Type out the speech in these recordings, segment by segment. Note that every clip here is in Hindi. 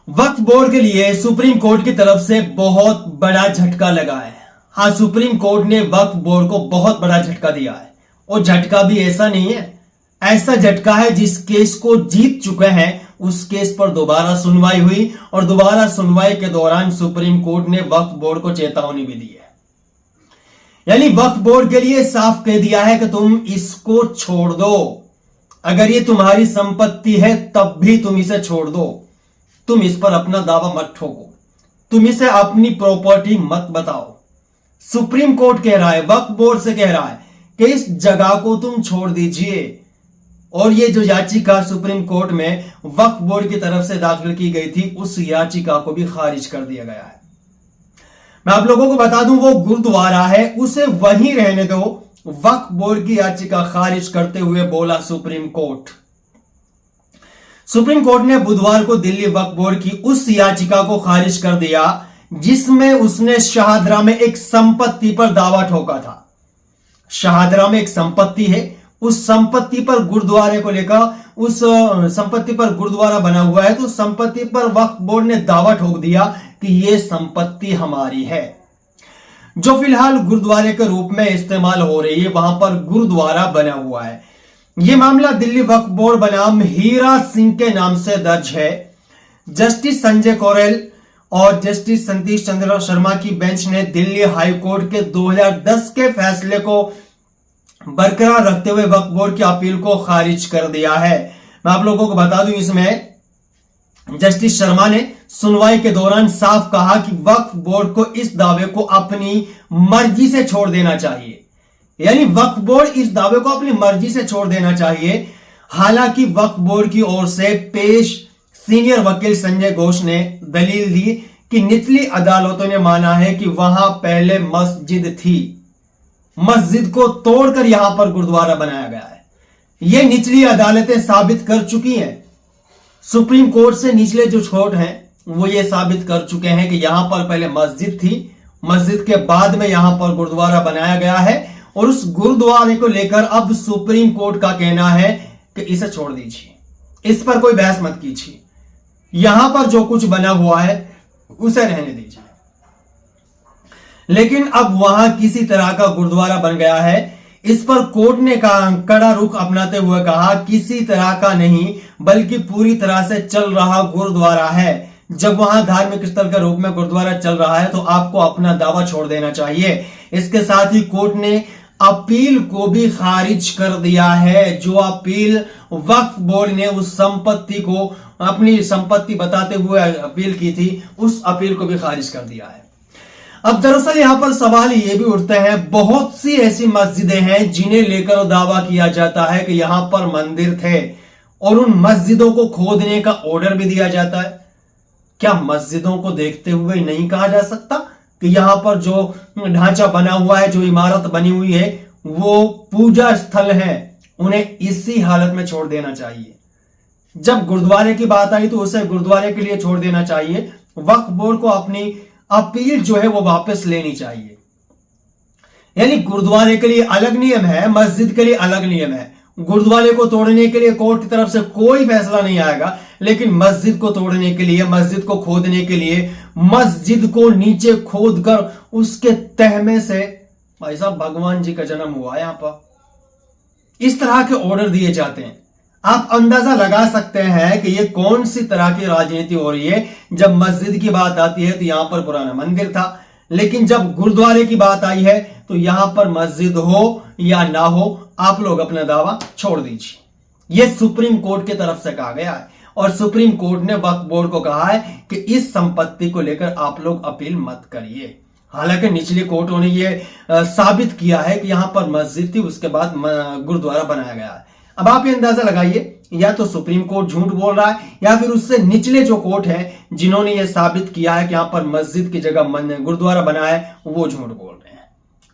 वक्फ बोर्ड के लिए सुप्रीम कोर्ट की तरफ से बहुत बड़ा झटका लगा है। हाँ, सुप्रीम कोर्ट ने वक्फ बोर्ड को बहुत बड़ा झटका दिया है। और झटका भी ऐसा नहीं है, ऐसा झटका है जिस केस को जीत चुके हैं उस केस पर दोबारा सुनवाई हुई और दोबारा सुनवाई के दौरान सुप्रीम कोर्ट ने वक्फ बोर्ड को चेतावनी भी दी है। यानी वक्फ बोर्ड के लिए साफ कह दिया है कि तुम इसको छोड़ दो, अगर ये तुम्हारी संपत्ति है तब भी तुम इसे छोड़ दो, तुम इस पर अपना दावा मत ठोको, तुम इसे अपनी प्रॉपर्टी मत बताओ। सुप्रीम कोर्ट कह रहा है, वक्फ बोर्ड से कह रहा है कि इस जगह को तुम छोड़ दीजिए। और ये जो याचिका सुप्रीम कोर्ट में वक्फ बोर्ड की तरफ से दाखिल की गई थी उस याचिका को भी खारिज कर दिया गया है। मैं आप लोगों को बता दूं, वो गुरुद्वारा है, उसे वहीं रहने दो। वक्फ बोर्ड की याचिका खारिज करते हुए बोला सुप्रीम कोर्ट। सुप्रीम कोर्ट ने बुधवार को दिल्ली वक्फ बोर्ड की उस याचिका को खारिज कर दिया जिसमें उसने शाहदरा में एक संपत्ति पर दावा ठोका था। शाहदरा में एक संपत्ति है, उस संपत्ति पर गुरुद्वारे को लेकर, उस संपत्ति पर गुरुद्वारा बना हुआ है, तो संपत्ति पर वक्फ बोर्ड ने दावा ठोक दिया कि यह संपत्ति हमारी है, जो फिलहाल गुरुद्वारे के रूप में इस्तेमाल हो रही है। वहां पर गुरुद्वारा बना हुआ है। यह मामला दिल्ली वक्फ बोर्ड बनाम हीरा सिंह के नाम से दर्ज है। जस्टिस संजय कौरेल और जस्टिस सतीश चंद्र शर्मा की बेंच ने दिल्ली हाई कोर्ट के 2010 के फैसले को बरकरार रखते हुए वक्फ बोर्ड की अपील को खारिज कर दिया है। मैं आप लोगों को बता दूं, इसमें जस्टिस शर्मा ने सुनवाई के दौरान साफ कहा कि वक्फ बोर्ड को इस दावे को अपनी मर्जी से छोड़ देना चाहिए। यानी वक्फ बोर्ड इस दावे को अपनी मर्जी से छोड़ देना चाहिए। हालांकि वक्फ बोर्ड की ओर से पेश सीनियर वकील संजय घोष ने दलील दी कि निचली अदालतों ने माना है कि वहां पहले मस्जिद थी, मस्जिद को तोड़कर यहां पर गुरुद्वारा बनाया गया है। यह निचली अदालतें साबित कर चुकी हैं। सुप्रीम कोर्ट से निचले जो कोर्ट हैं वो ये साबित कर चुके हैं कि यहां पर पहले मस्जिद थी, मस्जिद के बाद में यहां पर गुरुद्वारा बनाया गया है। और उस गुरुद्वारे को लेकर अब सुप्रीम कोर्ट का कहना है कि इसे छोड़ दीजिए, इस पर कोई बहस मत कीजिए, यहां पर जो कुछ बना हुआ है उसे रहने दीजिए। लेकिन अब वहां किसी तरह का गुरुद्वारा बन गया है। इस पर कोर्ट ने कड़ा रुख अपनाते हुए कहा, किसी तरह का नहीं बल्कि पूरी तरह से चल रहा गुरुद्वारा है। जब वहां धार्मिक स्थल के रूप में गुरुद्वारा चल रहा है तो आपको अपना दावा छोड़ देना चाहिए। इसके साथ ही कोर्ट ने अपील को भी खारिज कर दिया है। जो अपील वक्फ बोर्ड ने उस संपत्ति को अपनी संपत्ति बताते हुए अपील की थी, उस अपील को भी खारिज कर दिया है। अब दरअसल यहां पर सवाल ये भी उठते हैं, बहुत सी ऐसी मस्जिदें हैं जिन्हें लेकर दावा किया जाता है कि यहां पर मंदिर थे और उन मस्जिदों को खोदने का ऑर्डर भी दिया जाता है। क्या मस्जिदों को देखते हुए नहीं कहा जा सकता कि यहां पर जो ढांचा बना हुआ है, जो इमारत बनी हुई है, वो पूजा स्थल है, उन्हें इसी हालत में छोड़ देना चाहिए। जब गुरुद्वारे की बात आई तो उसे गुरुद्वारे के लिए छोड़ देना चाहिए। वक्फ बोर्ड को अपनी अपील जो है वो वापस लेनी चाहिए। यानी गुरुद्वारे के लिए अलग नियम है, मस्जिद के लिए अलग नियम है। गुरुद्वारे को तोड़ने के लिए कोर्ट की तरफ से कोई फैसला नहीं आएगा, लेकिन मस्जिद को तोड़ने के लिए, मस्जिद को खोदने के लिए, मस्जिद को नीचे खोद कर उसके तह में से भाई साहब भगवान जी का जन्म हुआ है। यहां पर इस तरह के ऑर्डर दिए जाते हैं। आप अंदाजा लगा सकते हैं कि ये कौन सी तरह की राजनीति हो रही है। जब मस्जिद की बात आती है तो यहां पर पुराना मंदिर था, लेकिन जब गुरुद्वारे की बात आई है तो यहां पर मस्जिद हो या ना हो, आप लोग अपना दावा छोड़ दीजिए। यह सुप्रीम कोर्ट की तरफ से कहा गया है और सुप्रीम कोर्ट ने वक्फ बोर्ड को कहा है कि इस संपत्ति को लेकर आप लोग अपील मत करिए। हालांकि निचली कोर्टों ने यह साबित किया है कि यहां पर मस्जिद थी, उसके बाद गुरुद्वारा बनाया गया है। अब आप ये अंदाजा लगाइए, या तो सुप्रीम कोर्ट झूठ बोल रहा है या फिर उससे निचले जो कोर्ट हैं जिन्होंने ये साबित किया है कि यहां पर मस्जिद की जगह गुरुद्वारा बना है, वो झूठ बोल रहे हैं।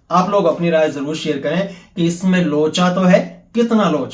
आप लोग अपनी राय जरूर शेयर करें कि इसमें लोचा तो है, कितना लोचा।